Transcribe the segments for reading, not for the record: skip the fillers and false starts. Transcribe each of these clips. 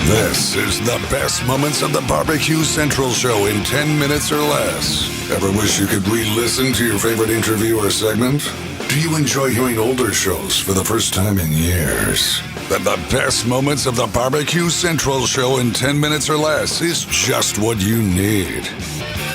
This is the best moments of the BBQ Central Show in 10 minutes or less. Ever wish you could re-listen to your favorite interview or segment? Do you enjoy hearing older shows for the first time in years? Then the best moments of the BBQ Central Show in 10 minutes or less is just what you need.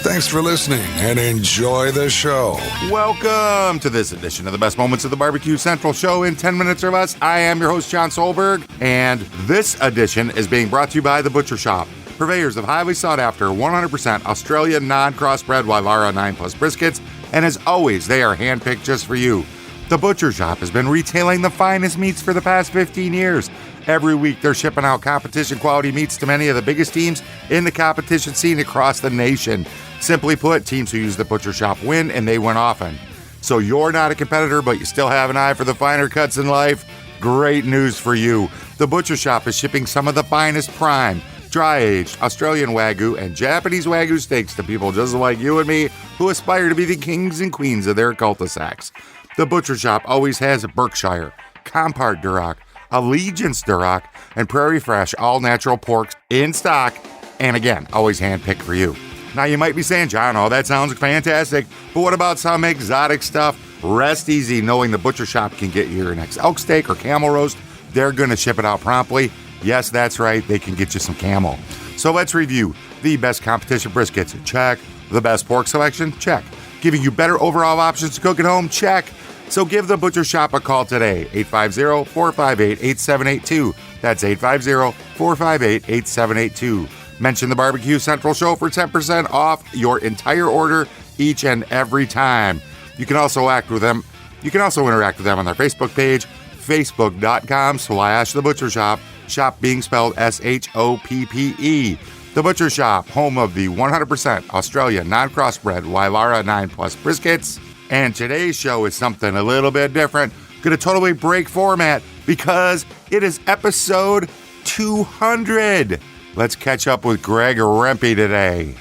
Thanks for listening and enjoy the show. Welcome to this edition of the best moments of the BBQ Central Show in 10 minutes or less. I am your host, John Solberg, and this edition is being brought to you by The Butcher Shop, purveyors of highly sought after 100% Australian non-crossbred Wylara 9 Plus briskets, and as always, they are handpicked just for you. The Butcher Shop has been retailing the finest meats for the past 15 years. Every week, they're shipping out competition quality meats to many of the biggest teams in the competition scene across the nation. Simply put, teams who use the Butcher Shop win, and they win often. So you're not a competitor, but you still have an eye for the finer cuts in life? Great news for you. The Butcher Shop is shipping some of the finest prime, dry-aged Australian Wagyu and Japanese Wagyu steaks to people just like you and me who aspire to be the kings and queens of their cul-de-sacs. The Butcher Shop always has a Berkshire, Compart Duroc, Allegiance Duroc, and Prairie Fresh all-natural porks in stock, and again, always hand-picked for you. Now, you might be saying, John, oh, that sounds fantastic, but what about some exotic stuff? Rest easy knowing the Butcher Shop can get you your next elk steak or camel roast. They're going to ship it out promptly. Yes, that's right, they can get you some camel. So let's review the best competition briskets. Check. The best pork selection? Check. Giving you better overall options to cook at home? Check. So give the Butcher Shop a call today, 850-458-8782. That's 850-458-8782. Mention the BBQ Central Show for 10% off your entire order each and every time. You can also interact with them on their Facebook page, facebook.com/The Butcher Shop, shop being spelled SHOPPE. The Butcher Shop, home of the 100% Australian non-crossbred Wylara 9 Plus briskets. And today's show is something a little bit different. Gonna totally break format because it is episode 200. Let's catch up with Greg Rempe today.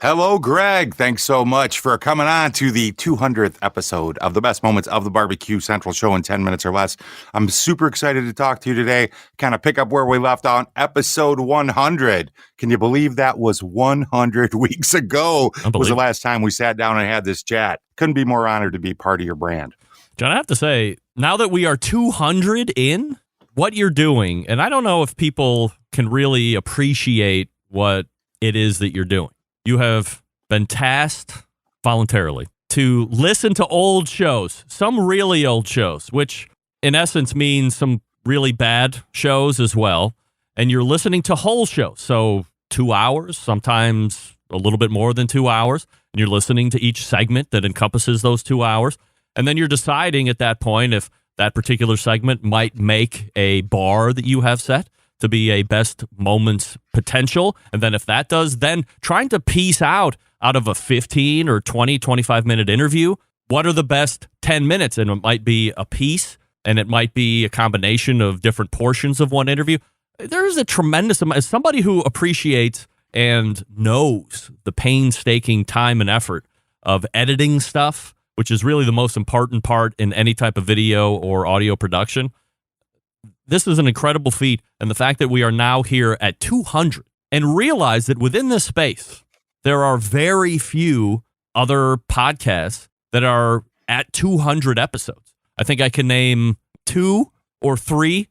Hello, Greg. Thanks so much for coming on to the 200th episode of the best moments of the BBQ Central Show in 10 minutes or less. I'm super excited to talk to you today, kind of pick up where we left on episode 100. Can you believe that was 100 weeks ago? Was the last time we sat down and had this chat. Couldn't be more honored to be part of your brand. John, I have to say, now that we are 200 in, what you're doing, and I don't know if people can really appreciate what it is that you're doing. You have been tasked voluntarily to listen to old shows, some really old shows, which in essence means some really bad shows as well. And you're listening to whole shows, so 2 hours, sometimes a little bit more than 2 hours. And you're listening to each segment that encompasses those 2 hours. And then you're deciding at that point if that particular segment might make a bar that you have set to be a best moments potential. And then if that does, then trying to piece out of a 15 or 20, 25-minute interview, what are the best 10 minutes? And it might be a piece, and it might be a combination of different portions of one interview. There is a tremendous amount. As somebody who appreciates and knows the painstaking time and effort of editing stuff, which is really the most important part in any type of video or audio production, this is an incredible feat. And the fact that we are now here at 200 and realize that within this space, there are very few other podcasts that are at 200 episodes. I think I can name 2 or 3.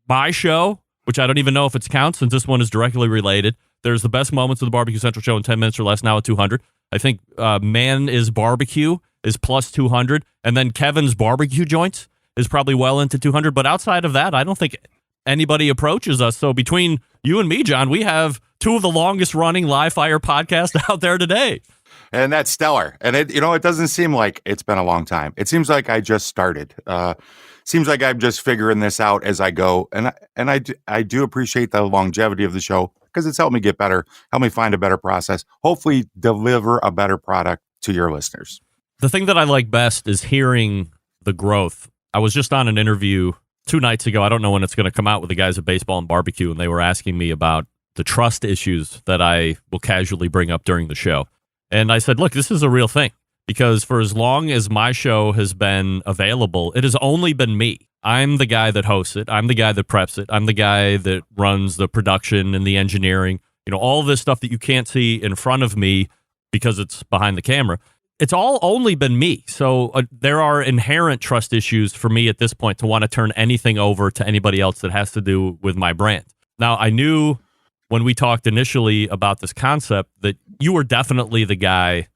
My show, which I don't even know if it counts since this one is directly related. There's the best moments of the BBQ Central Show in 10 minutes or less, now at 200. I think Man is Barbecue is plus 200. And then Kevin's Barbecue Joints is probably well into 200. But outside of that, I don't think anybody approaches us. So between you and me, John, we have 2 of the longest running live fire podcasts out there today. And that's stellar. And it doesn't seem like it's been a long time. It seems like I just started. Seems like I'm just figuring this out as I go. And I do appreciate the longevity of the show because it's helped me get better, help me find a better process, hopefully deliver a better product to your listeners. The thing that I like best is hearing the growth. I was just on an interview 2 nights ago. I don't know when it's going to come out with the guys at Baseball and Barbecue, and they were asking me about the trust issues that I will casually bring up during the show. And I said, look, this is a real thing because for as long as my show has been available, it has only been me I'm the guy that hosts it. I'm the guy that preps it. I'm the guy that runs the production and the engineering. All this stuff that you can't see in front of me because it's behind the camera. It's all only been me. So there are inherent trust issues for me at this point to want to turn anything over to anybody else that has to do with my brand. Now, I knew when we talked initially about this concept that you were definitely the guy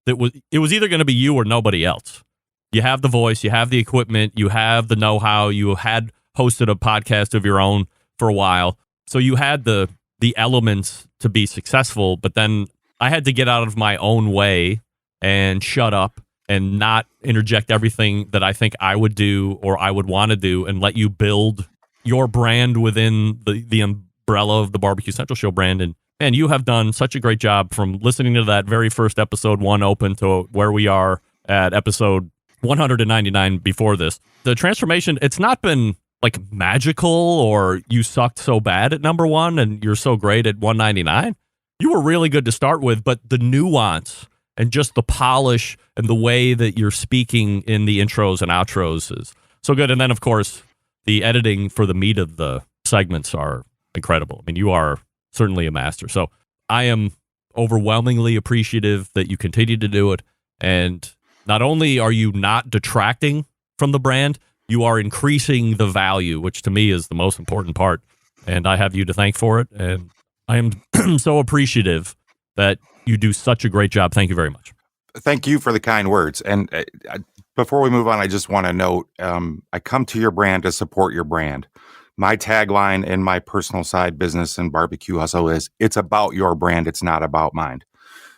it was either going to be you or nobody else. You have the voice, you have the equipment, you have the know-how, you had hosted a podcast of your own for a while. So you had the elements to be successful, but then I had to get out of my own way and shut up and not interject everything that I think I would do or I would want to do and let you build your brand within the umbrella of the Barbecue Central Show brand. And you have done such a great job from listening to that very first episode 1 open to where we are at episode 199 before this. The transformation, it's not been like magical or you sucked so bad at number 1 and you're so great at 199. You were really good to start with, but the nuance and just the polish and the way that you're speaking in the intros and outros is so good. And then, of course, the editing for the meat of the segments are incredible. I mean, you are certainly a master. So I am overwhelmingly appreciative that you continue to do it. And not only are you not detracting from the brand, you are increasing the value, which to me is the most important part. And I have you to thank for it. And I am so appreciative that you do such a great job. Thank you very much. Thank you for the kind words. And before we move on, I just want to note, I come to your brand to support your brand. My tagline in my personal side business and barbecue hustle is, it's about your brand. It's not about mine.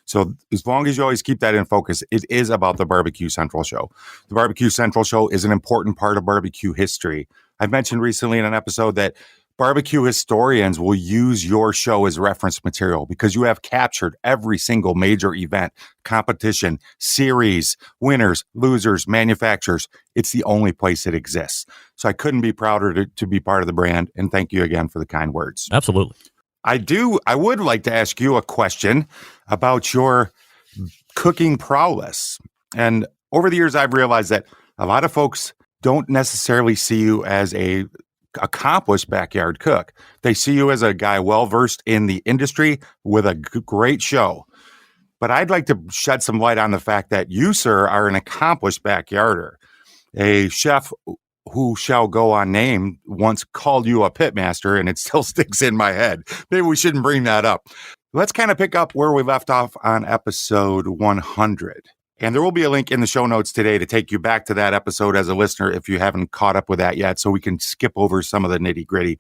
So as long as you always keep that in focus, it is about the Barbecue Central Show. The Barbecue Central Show is an important part of barbecue history. I've mentioned recently in an episode that barbecue historians will use your show as reference material because you have captured every single major event, competition, series, winners, losers, manufacturers. It's the only place it exists. So I couldn't be prouder to be part of the brand. And thank you again for the kind words. Absolutely. I would like to ask you a question about your cooking prowess. And over the years, I've realized that a lot of folks don't necessarily see you as a accomplished backyard cook. They see you as a guy well-versed in the industry with a great show. But I'd like to shed some light on the fact that you, sir, are an accomplished backyarder. A chef who shall go unnamed once called you a pitmaster, and it still sticks in my head. Maybe we shouldn't bring that up. Let's kind of pick up where we left off on episode 100. And there will be a link in the show notes today to take you back to that episode as a listener if you haven't caught up with that yet, so we can skip over some of the nitty-gritty.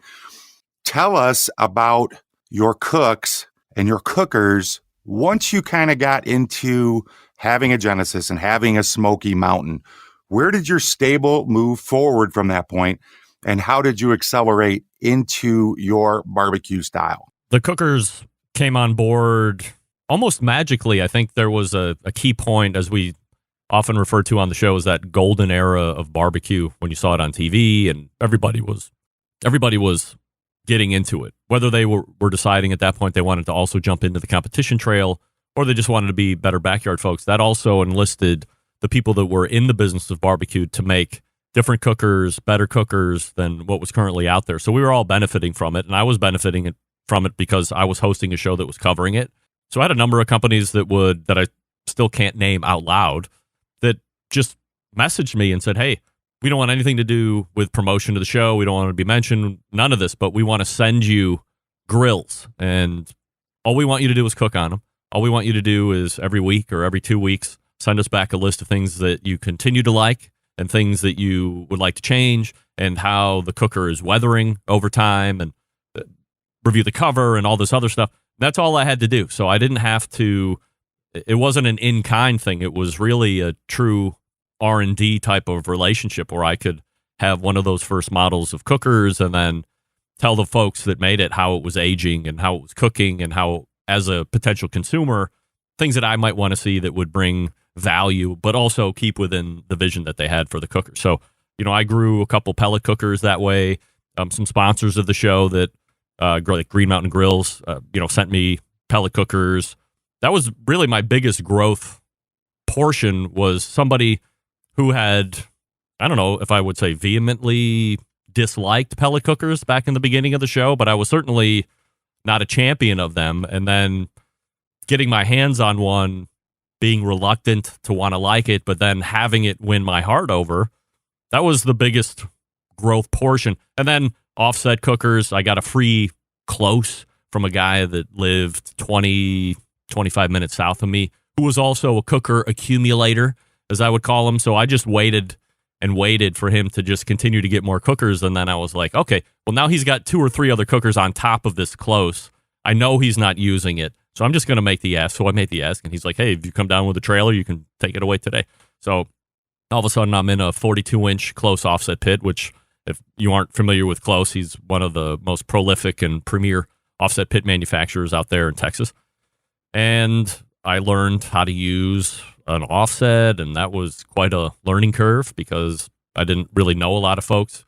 Tell us about your cooks and your cookers once you kind of got into having a Genesis and having a Smoky Mountain. Where did your stable move forward from that point, and how did you accelerate into your barbecue style? The cookers came on board almost magically. I think there was a key point, as we often refer to on the show, is that golden era of barbecue when you saw it on TV and everybody was getting into it. Whether they were deciding at that point they wanted to also jump into the competition trail or they just wanted to be better backyard folks, that also enlisted the people that were in the business of barbecue to make different cookers, better cookers than what was currently out there. So we were all benefiting from it, and I was benefiting from it because I was hosting a show that was covering it. So I had a number of companies that I still can't name out loud that just messaged me and said, hey, we don't want anything to do with promotion of the show. We don't want to be mentioned, none of this, but we want to send you grills. And all we want you to do is cook on them. All we want you to do is every week or every 2 weeks, send us back a list of things that you continue to like and things that you would like to change and how the cooker is weathering over time and review the cover and all this other stuff. That's all I had to do. So I didn't have to, it wasn't an in-kind thing. It was really a true R&D type of relationship where I could have one of those first models of cookers and then tell the folks that made it how it was aging and how it was cooking and how, as a potential consumer, things that I might want to see that would bring value, but also keep within the vision that they had for the cooker. So, I grew a couple pellet cookers that way. Some sponsors of the show that, like Green Mountain Grills, sent me pellet cookers. That was really my biggest growth portion, was somebody who had I don't know if I would say vehemently disliked pellet cookers back in the beginning of the show, but I was certainly not a champion of them. And then getting my hands on one, being reluctant to want to like it, but then having it win my heart over, that was the biggest growth portion. And then offset cookers, I got a free close from a guy that lived 20, 25 minutes south of me, who was also a cooker accumulator, as I would call him. So I just waited and waited for him to just continue to get more cookers. And then I was like, okay, well, now he's got 2 or 3 other cookers on top of this close. I know he's not using it, so I'm just going to make the ask. So I made the ask, and he's like, hey, if you come down with a trailer, you can take it away today. So all of a sudden, I'm in a 42-inch close offset pit, which, if you aren't familiar with Close, he's one of the most prolific and premier offset pit manufacturers out there in Texas. And I learned how to use an offset, and that was quite a learning curve because I didn't really know a lot of folks.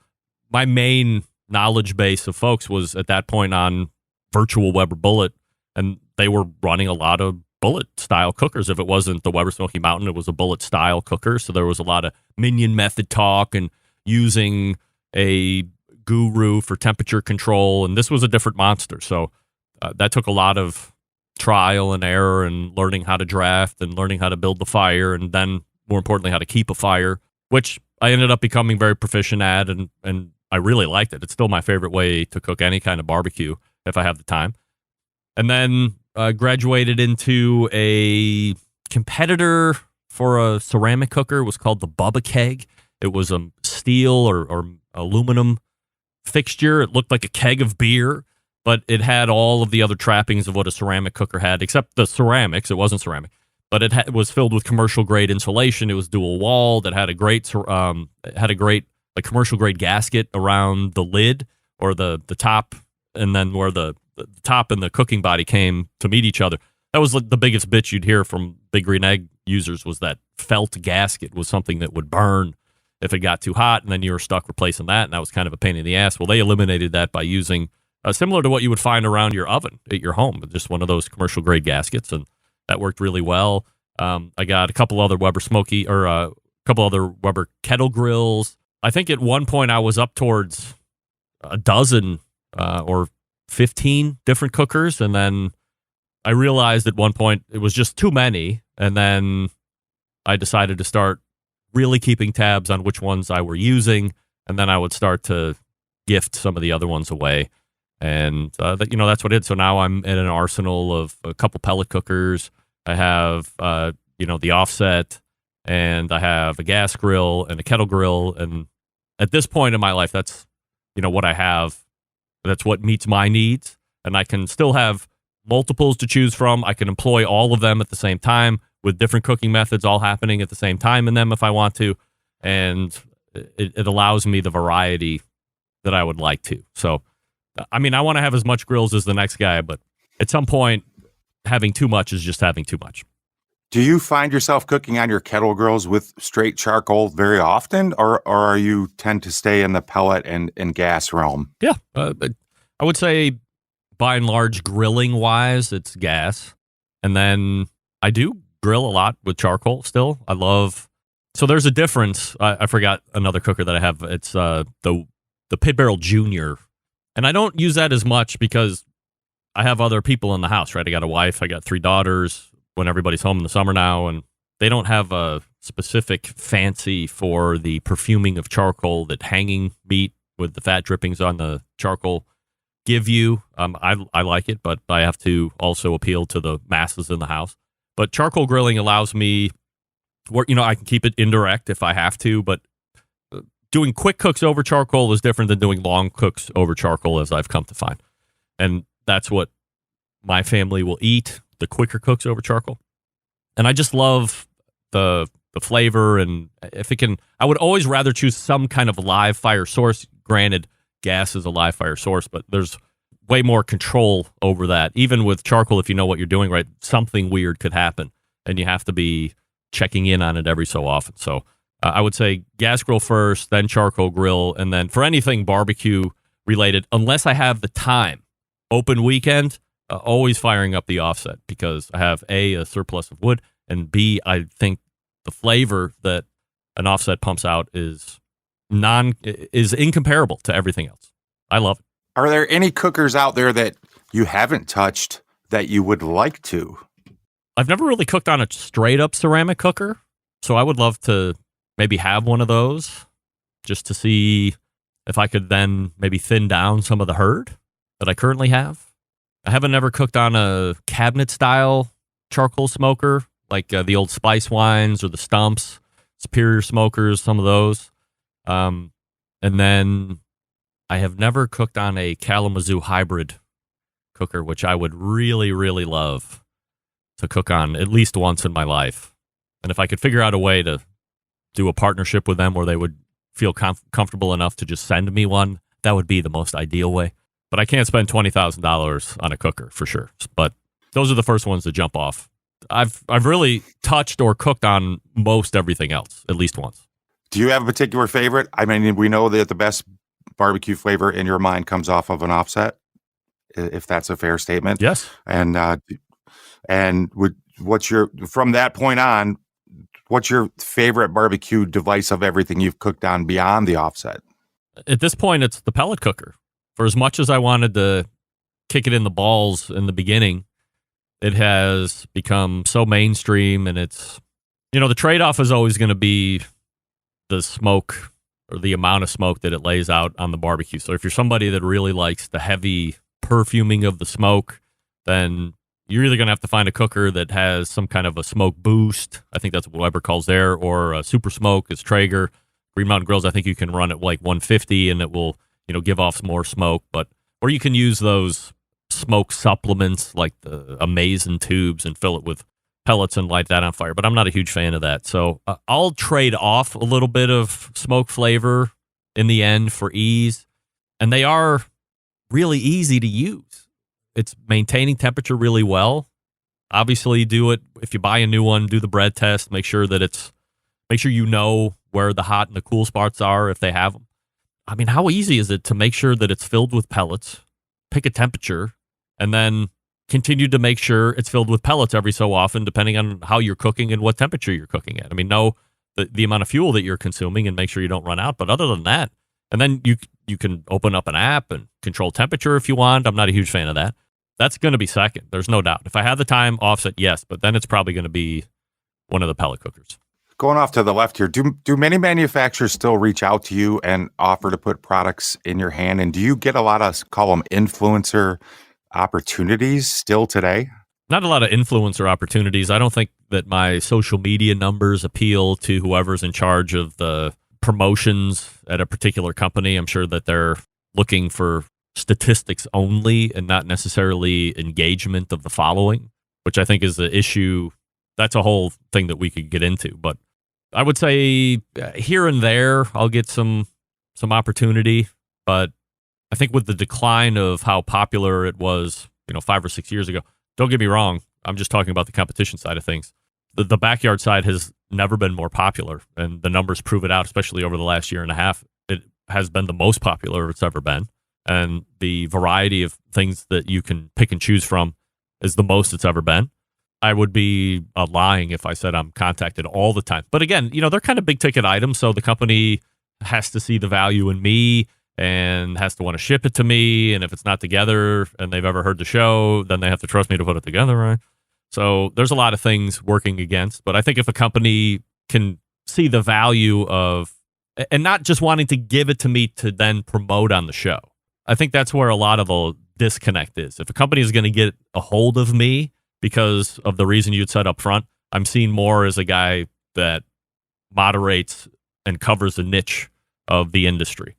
My main knowledge base of folks was at that point on virtual Weber Bullet, and they were running a lot of bullet style cookers. If it wasn't the Weber Smoky Mountain, it was a bullet style cooker. So there was a lot of minion method talk and using a guru for temperature control. And this was a different monster. So that took a lot of trial and error and learning how to draft and learning how to build the fire. And then more importantly, how to keep a fire, which I ended up becoming very proficient at. And I really liked it. It's still my favorite way to cook any kind of barbecue if I have the time. And then graduated into a competitor for a ceramic cooker. It was called the Bubba Keg. It was a steel or aluminum fixture. It looked like a keg of beer, but it had all of the other trappings of what a ceramic cooker had, except the ceramics. It wasn't ceramic, but it was filled with commercial grade insulation. It was dual walled. It had a great commercial grade gasket around the lid or the top, and then where the top and the cooking body came to meet each other. That was the biggest bitch you'd hear from Big Green Egg users, was that felt gasket was something that would burn if it got too hot, and then you were stuck replacing that, and that was kind of a pain in the ass. Well, they eliminated that by using similar to what you would find around your oven at your home, just one of those commercial grade gaskets, and that worked really well. I got a couple other Weber Smoky, or a couple other Weber kettle grills. I think at one point I was up towards a dozen or 15 different cookers, and then I realized at one point it was just too many, and then I decided to start really keeping tabs on which ones I were using, and then I would start to gift some of the other ones away, and that's what it is. So now I'm in an arsenal of a couple pellet cookers. I have the offset, and I have a gas grill and a kettle grill, and at this point in my life, that's what I have. That's what meets my needs, and I can still have multiples to choose from. I can employ all of them at the same time with different cooking methods all happening at the same time in them if I want to, and it allows me the variety that I would like to. So, I mean, I want to have as much grills as the next guy, but at some point, having too much is just having too much. Do you find yourself cooking on your kettle grills with straight charcoal very often, or are you tend to stay in the pellet and gas realm? Yeah, I would say by and large, grilling wise, it's gas, and then I do grill a lot with charcoal. Still, So there's a difference. I forgot another cooker that I have. It's the Pit Barrel Junior, and I don't use that as much because I have other people in the house. Right, I got a wife. I got 3 daughters. When everybody's home in the summer now, and they don't have a specific fancy for the perfuming of charcoal that hanging meat with the fat drippings on the charcoal give you. I like it, but I have to also appeal to the masses in the house. But charcoal grilling allows me where, I can keep it indirect if I have to, but doing quick cooks over charcoal is different than doing long cooks over charcoal, as I've come to find. And that's what my family will eat, the quicker cooks over charcoal. And I just love the flavor, and if it can, I would always rather choose some kind of live fire source. Granted, gas is a live fire source, but there's way more control over that. Even with charcoal, if you know what you're doing right, something weird could happen, and you have to be checking in on it every so often. So I would say gas grill first, then charcoal grill, and then for anything barbecue related, unless I have the time, open weekend, always firing up the offset, because I have a surplus of wood, and B, I think the flavor that an offset pumps out is is incomparable to everything else. I love it. Are there any cookers out there that you haven't touched that you would like to? I've never really cooked on a straight up ceramic cooker, so I would love to maybe have one of those just to see if I could then maybe thin down some of the herd that I currently have. I haven't ever cooked on a cabinet style charcoal smoker like the old Spice Wines or the Stumps, Superior Smokers, some of those. And then I have never cooked on a Kalamazoo hybrid cooker, which I would really, really love to cook on at least once in my life. And if I could figure out a way to do a partnership with them where they would feel comfortable enough to just send me one, that would be the most ideal way. But I can't spend $20,000 on a cooker for sure. But those are the first ones to jump off. I've really touched or cooked on most everything else, at least once. Do you have a particular favorite? I mean, we know that the best barbecue flavor in your mind comes off of an offset, if that's a fair statement. Yes. And from that point on, what's your favorite barbecue device of everything you've cooked on beyond the offset? At this point, it's the pellet cooker. For as much as I wanted to kick it in the balls in the beginning, it has become so mainstream, and it's, the trade-off is always going to be the smoke or the amount of smoke that it lays out on the barbecue. So if you're somebody that really likes the heavy perfuming of the smoke, then you're either going to have to find a cooker that has some kind of a smoke boost. I think that's what Weber calls there, or a super smoke is Traeger. Green Mountain Grills, I think you can run it like 150 and it will, give off some more smoke. Or you can use those smoke supplements like the Amazing tubes and fill it with pellets and light that on fire. But I'm not a huge fan of that. So I'll trade off a little bit of smoke flavor in the end for ease. And they are really easy to use. It's maintaining temperature really well. Obviously, do it if you buy a new one, do the bread test, make sure you know where the hot and the cool spots are if they have them. I mean, how easy is it to make sure that it's filled with pellets, pick a temperature, and then continue to make sure it's filled with pellets every so often, depending on how you're cooking and what temperature you're cooking at. I mean, know the amount of fuel that you're consuming and make sure you don't run out. But other than that, and then you can open up an app and control temperature if you want. I'm not a huge fan of that. That's going to be second. There's no doubt. If I have the time, offset, yes, but then it's probably going to be one of the pellet cookers. Going off to the left here, do many manufacturers still reach out to you and offer to put products in your hand? And do you get a lot of, call them influencer opportunities still today? Not a lot of influencer opportunities. I don't think that my social media numbers appeal to whoever's in charge of the promotions at a particular company. I'm sure that they're looking for statistics only and not necessarily engagement of the following, which I think is the issue. That's a whole thing that we could get into. But I would say here and there, I'll get some opportunity. But I think with the decline of how popular it was, 5 or 6 years ago, don't get me wrong, I'm just talking about the competition side of things. The backyard side has never been more popular, and the numbers prove it out, especially over the last year and a half. It has been the most popular it's ever been. And the variety of things that you can pick and choose from is the most it's ever been. I would be lying if I said I'm contacted all the time. But again, they're kind of big ticket items, so the company has to see the value in me and has to want to ship it to me. And if it's not together and they've ever heard the show, then they have to trust me to put it together, right? So there's a lot of things working against. But I think if a company can see the value of, and not just wanting to give it to me to then promote on the show, I think that's where a lot of the disconnect is. If a company is going to get a hold of me because of the reason you'd said up front, I'm seen more as a guy that moderates and covers a niche of the industry.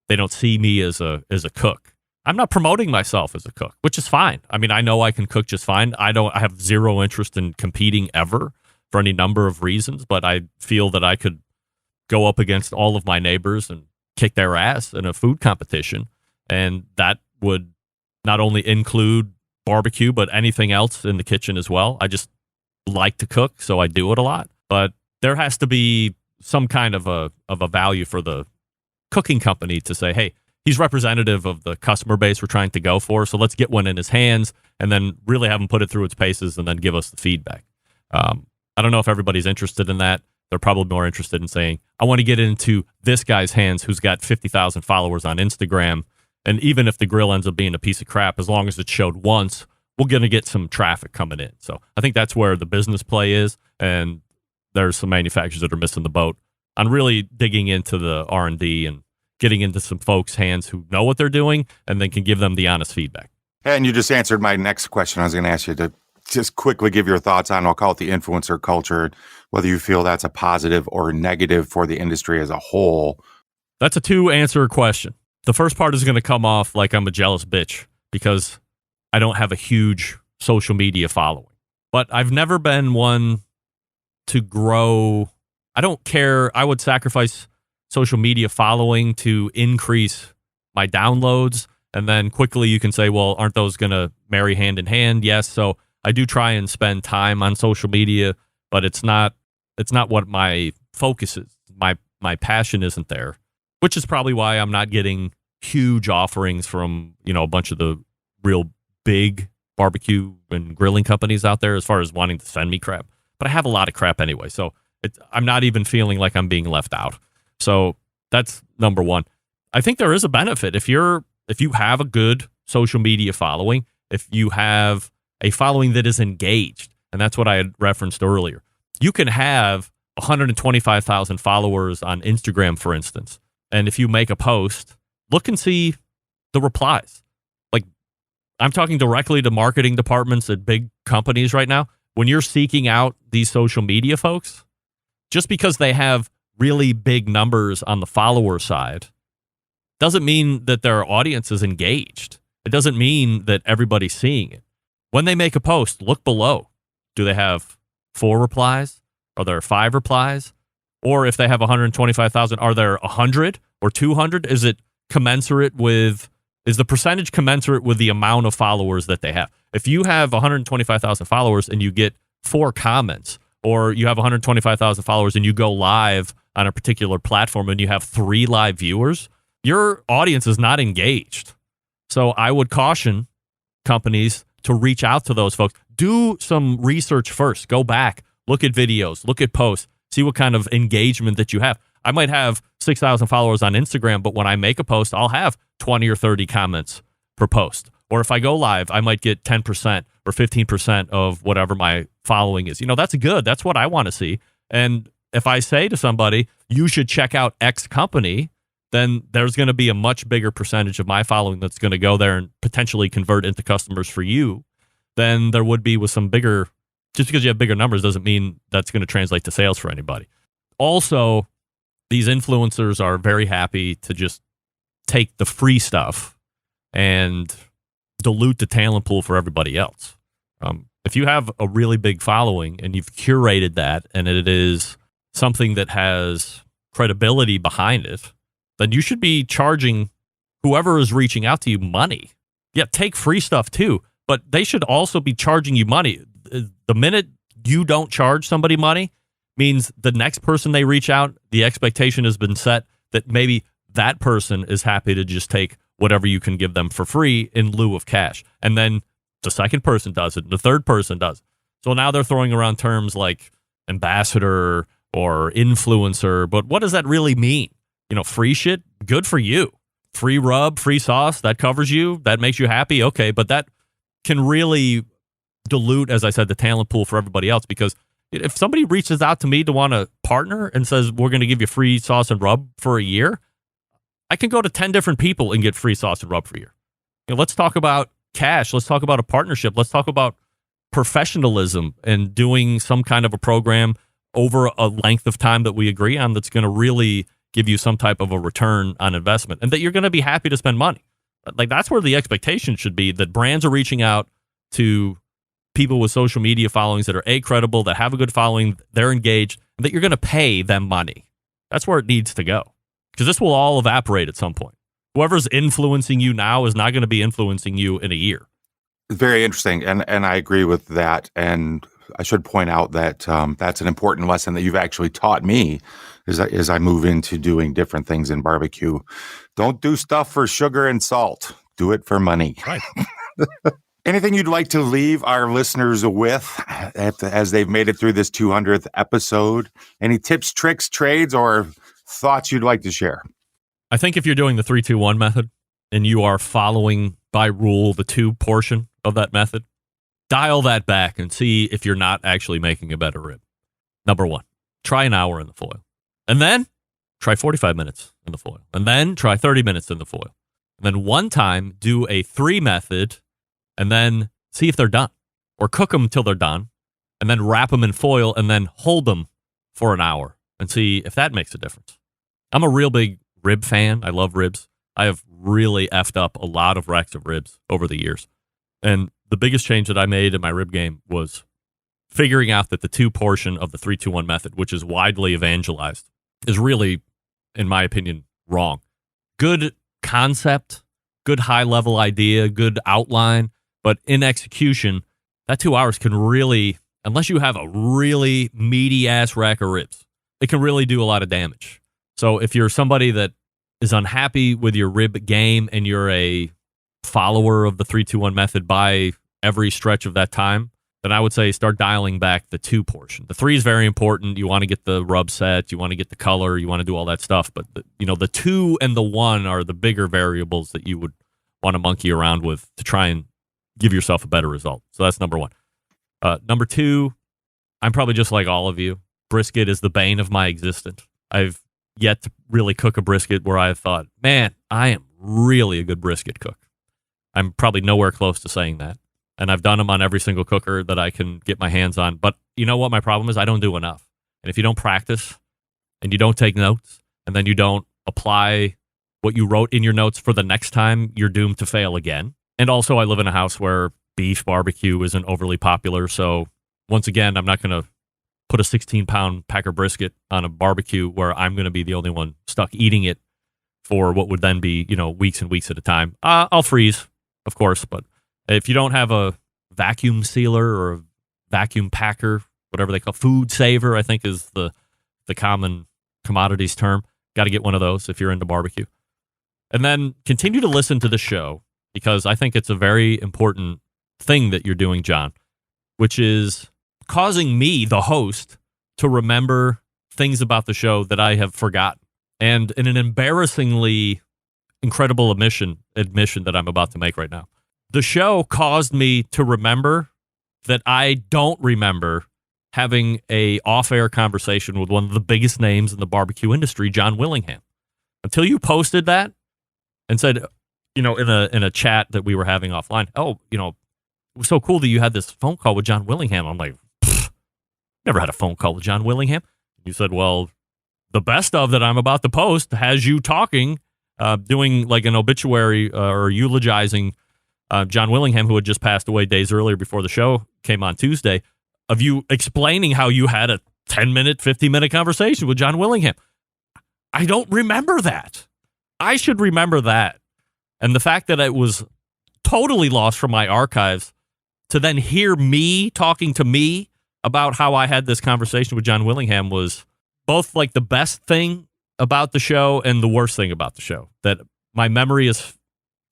They don't see me as a cook. I'm not promoting myself as a cook, which is fine. I mean, I know I can cook just fine. I have zero interest in competing ever for any number of reasons, but I feel that I could go up against all of my neighbors and kick their ass in a food competition. And that would not only include barbecue, but anything else in the kitchen as well. I just like to cook, so I do it a lot. But there has to be some kind of a value for the cooking company to say, hey, he's representative of the customer base we're trying to go for, so let's get one in his hands and then really have him put it through its paces and then give us the feedback. I don't know if everybody's interested in that. They're probably more interested in saying, I want to get into this guy's hands who's got 50,000 followers on Instagram. And even if the grill ends up being a piece of crap, as long as it's showed once, we're going to get some traffic coming in. So I think that's where the business play is. And there's some manufacturers that are missing the boat on really digging into the R&D and getting into some folks' hands who know what they're doing and then can give them the honest feedback. And you just answered my next question. I was going to ask you to just quickly give your thoughts on, I'll call it the influencer culture, whether you feel that's a positive or negative for the industry as a whole. That's a 2-answer question. The first part is going to come off like I'm a jealous bitch because I don't have a huge social media following. But I've never been one to grow. I don't care. I would sacrifice social media following to increase my downloads. And then quickly you can say, well, aren't those going to marry hand in hand? Yes. So I do try and spend time on social media, but it's not what my focus is. My passion isn't there, which is probably why I'm not getting huge offerings from, a bunch of the real big barbecue and grilling companies out there as far as wanting to send me crap. But I have a lot of crap anyway, so I'm not even feeling like I'm being left out. So that's number one. I think there is a benefit if you have a good social media following, if you have a following that is engaged, and that's what I had referenced earlier. You can have 125,000 followers on Instagram, for instance, and if you make a post, look and see the replies. Like, I'm talking directly to marketing departments at big companies right now. When you're seeking out these social media folks, just because they have really big numbers on the follower side doesn't mean that their audience is engaged. It doesn't mean that everybody's seeing it. When they make a post, look below. Do they have 4 replies? Are there 5 replies? Or if they have 125,000, are there 100 or 200? Is the percentage commensurate with the amount of followers that they have? If you have 125,000 followers and you get 4 comments, or you have 125,000 followers and you go live on a particular platform and you have 3 live viewers, your audience is not engaged. So I would caution companies to reach out to those folks. Do some research first. Go back, look at videos, look at posts, see what kind of engagement that you have. I might have 6,000 followers on Instagram, but when I make a post, I'll have 20 or 30 comments per post. Or if I go live, I might get 10% or 15% of whatever my following is. That's good. That's what I want to see. And if I say to somebody, you should check out X company, then there's going to be a much bigger percentage of my following that's going to go there and potentially convert into customers for you than there would be with some bigger. Just because you have bigger numbers doesn't mean that's going to translate to sales for anybody. Also, these influencers are very happy to just take the free stuff and dilute the talent pool for everybody else. If you have a really big following and you've curated that and it is something that has credibility behind it, then you should be charging whoever is reaching out to you money. Yeah, take free stuff too, but they should also be charging you money. The minute you don't charge somebody money means the next person they reach out, the expectation has been set that maybe that person is happy to just take whatever you can give them for free in lieu of cash. And then the second person does it, the third person does it. So now they're throwing around terms like ambassador or influencer, but what does that really mean? Free shit, good for you. Free rub, free sauce, that covers you, that makes you happy, okay, but that can really dilute, as I said, the talent pool for everybody else, because if somebody reaches out to me to want to partner and says, we're going to give you free sauce and rub for a year, I can go to 10 different people and get free sauce and rub for a year. Let's talk about cash. Let's talk about a partnership. Let's talk about professionalism and doing some kind of a program over a length of time that we agree on that's going to really give you some type of a return on investment and that you're going to be happy to spend money. Like, that's where the expectation should be, that brands are reaching out to people with social media followings that are credible, that have a good following, they're engaged, and that you're going to pay them money. That's where it needs to go, because this will all evaporate at some point. Whoever's influencing you now is not going to be influencing you in a year. Very interesting, and I agree with that. And I should point out that that's an important lesson that you've actually taught me as I move into doing different things in barbecue. Don't do stuff for sugar and salt. Do it for money. Right. Anything you'd like to leave our listeners with as they've made it through this 200th episode? Any tips, tricks, trades, or thoughts you'd like to share? I think if you're doing the 3-2-1 method and you are following by rule the 2 portion of that method, dial that back and see if you're not actually making a better rib. Number 1, try an hour in the foil. And then try 45 minutes in the foil. And then try 30 minutes in the foil. And then one time do a 3 method and then see if they're done. Or cook them till they're done. And then wrap them in foil and then hold them for an hour and see if that makes a difference. I'm a real big rib fan. I love ribs. I have really effed up a lot of racks of ribs over the years. And the biggest change that I made in my rib game was figuring out that the 2 portion of the 3-2-1 method, which is widely evangelized, is really, in my opinion, wrong. Good concept, good high-level idea, good outline, but in execution, that 2 hours can really, unless you have a really meaty-ass rack of ribs, it can really do a lot of damage. So if you're somebody that is unhappy with your rib game and you're a follower of the 3-2-1 method by every stretch of that time, then I would say start dialing back the 2 portion. The 3 is very important. You want to get the rub set, you want to get the color, you want to do all that stuff. But the 2 and the 1 are the bigger variables that you would want to monkey around with to try and give yourself a better result. So that's number 1. Number 2, I'm probably just like all of you. Brisket is the bane of my existence. I've yet to really cook a brisket where I've thought, man, I am really a good brisket cook. I'm probably nowhere close to saying that. And I've done them on every single cooker that I can get my hands on. But you know what my problem is? I don't do enough. And if you don't practice and you don't take notes and then you don't apply what you wrote in your notes for the next time, you're doomed to fail again. And also, I live in a house where beef barbecue isn't overly popular. So once again, I'm not going to put a 16-pound packer brisket on a barbecue where I'm going to be the only one stuck eating it for what would then be, weeks and weeks at a time. I'll freeze, of course, but if you don't have a vacuum sealer or a vacuum packer, whatever they call food saver, I think is the common commodities term, got to get one of those if you're into barbecue. And then continue to listen to the show because I think it's a very important thing that you're doing, John, which is causing me, the host, to remember things about the show that I have forgotten. And in an embarrassingly incredible admission that I'm about to make right now, the show caused me to remember that I don't remember having a off-air conversation with one of the biggest names in the barbecue industry, John Willingham. Until you posted that and said, in a chat that we were having offline, it was so cool that you had this phone call with John Willingham. I'm like, never had a phone call with John Willingham. You said, well, the best of that I'm about to post has you talking, doing like an obituary or eulogizing John Willingham, who had just passed away days earlier before the show came on Tuesday, of you explaining how you had a 10-minute, 15-minute conversation with John Willingham. I don't remember that. I should remember that. And the fact that it was totally lost from my archives to then hear me talking to me about how I had this conversation with John Willingham was both like the best thing about the show and the worst thing about the show. That my memory is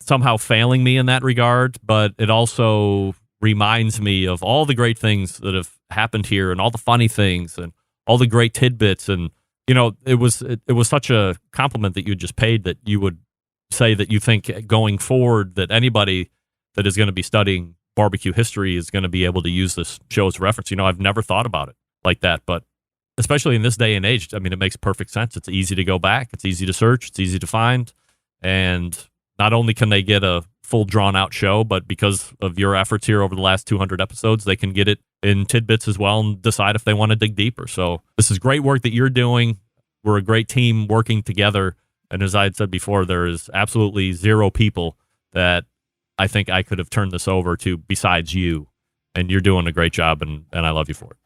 somehow failing me in that regard, but it also reminds me of all the great things that have happened here and all the funny things and all the great tidbits. And, it was such a compliment that you just paid that you would say that you think going forward that anybody that is going to be studying barbecue history is going to be able to use this show as a reference. I've never thought about it like that, but especially in this day and age, it makes perfect sense. It's easy to go back. It's easy to search. It's easy to find. And not only can they get a full drawn-out show, but because of your efforts here over the last 200 episodes, they can get it in tidbits as well and decide if they want to dig deeper. So this is great work that you're doing. We're a great team working together. And as I had said before, there is absolutely zero people that I think I could have turned this over to besides you. And you're doing a great job, and I love you for it.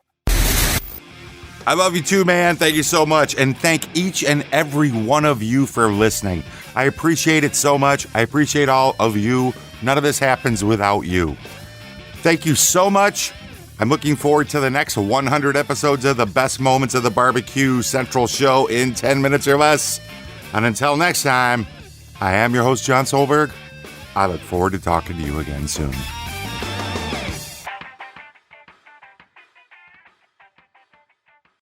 I love you too, man. Thank you so much. And thank each and every one of you for listening. I appreciate it so much. I appreciate all of you. None of this happens without you. Thank you so much. I'm looking forward to the next 100 episodes of the Best Moments of the Barbecue Central Show in 10 minutes or less. And until next time, I am your host, John Solberg. I look forward to talking to you again soon.